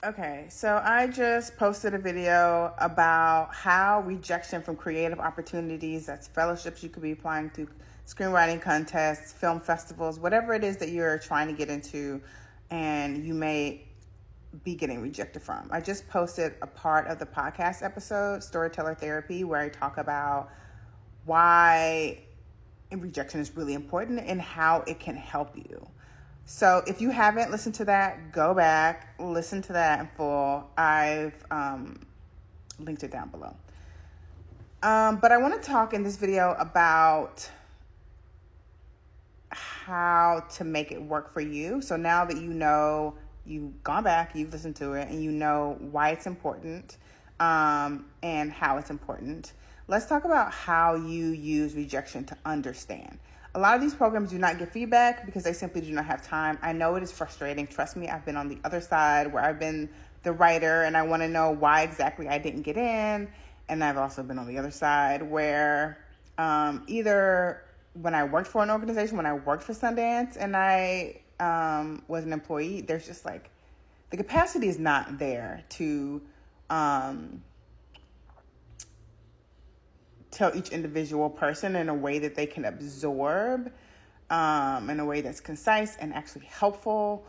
Okay, so I just posted a video about how rejection from creative opportunities, that's fellowships you could be applying to, screenwriting contests, film festivals, whatever it is that you're trying to get into and you may be getting rejected from. I just posted a part of the podcast episode, Storyteller Therapy, where I talk about why rejection is really important and how it can help you. So if you haven't listened to that, go back, listen to that in full. I've linked it down below. But I want to talk in this video about how to make it work for you. So now that you know, you've gone back, you've listened to it, and you know why it's important and how it's important, let's talk about how you use rejection to understand. A lot of these programs do not give feedback because they simply do not have time. I know it is frustrating. Trust me, I've been on the other side where I've been the writer and I want to know why exactly I didn't get in. And I've also been on the other side where either when I worked for an organization, when I worked for Sundance and I was an employee, there's just like the capacity is not there to tell each individual person in a way that they can absorb, in a way that's concise and actually helpful,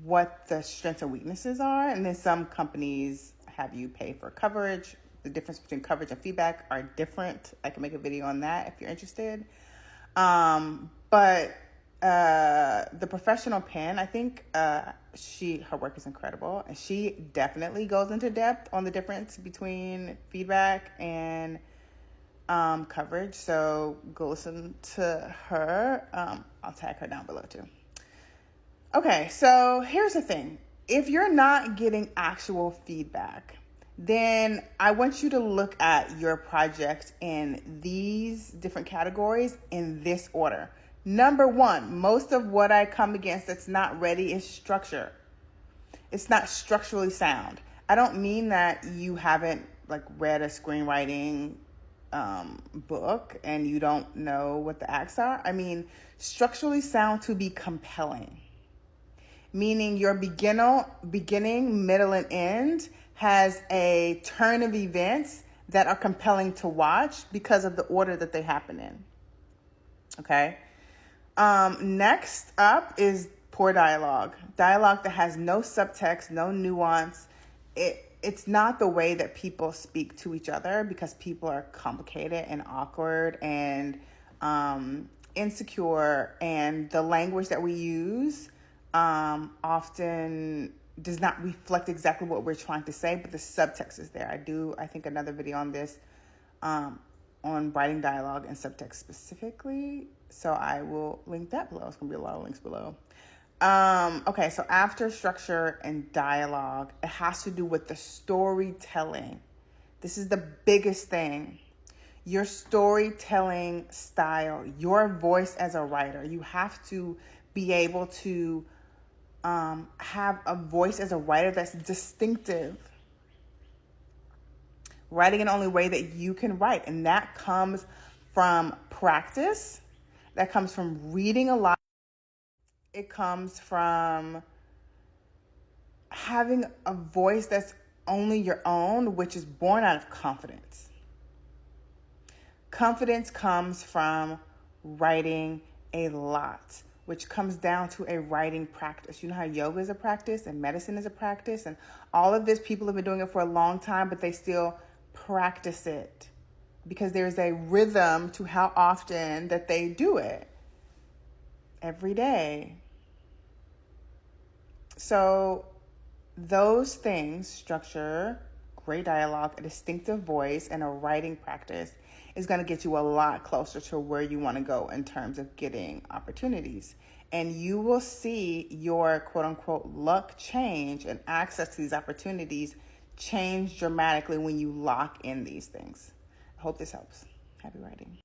what the strengths and weaknesses are. And then some companies have you pay for coverage. The difference between coverage and feedback are different. I can make a video on that if you're interested. But the professional pen, I think her work is incredible. And she definitely goes into depth on the difference between feedback and coverage. So go listen to her. I'll tag her down below too. Okay, so here's the thing. If you're not getting actual feedback, then I want you to look at your project in these different categories in this order. Number one, most of what I come against that's not ready is structure. It's not structurally sound. I don't mean that you haven't read a screenwriting book and you don't know what the acts are. I mean, structurally sound to be compelling, meaning your beginning, middle, and end has a turn of events that are compelling to watch because of the order that they happen in. Okay. Next up is poor dialogue. Dialogue that has no subtext, no nuance. It's not the way that people speak to each other because people are complicated and awkward and insecure, and the language that we use often does not reflect exactly what we're trying to say, but the subtext is there. I think another video on this, on writing dialogue and subtext specifically. So I will link that below. It's gonna be a lot of links below. Okay, so after structure and dialogue, it has to do with the storytelling. This is the biggest thing. Your storytelling style, your voice as a writer. You have to be able to have a voice as a writer that's distinctive. Writing in the only way that you can write. And that comes from practice. That comes from reading a lot. It comes from having a voice that's only your own, which is born out of confidence. Confidence comes from writing a lot, which comes down to a writing practice. You know how yoga is a practice and medicine is a practice, and all of this, people have been doing it for a long time, but they still practice it because there's a rhythm to how often that they do it every day. So those things, structure, great dialogue, a distinctive voice, and a writing practice is going to get you a lot closer to where you want to go in terms of getting opportunities. And you will see your quote unquote luck change and access to these opportunities change dramatically when you lock in these things. I hope this helps. Happy writing.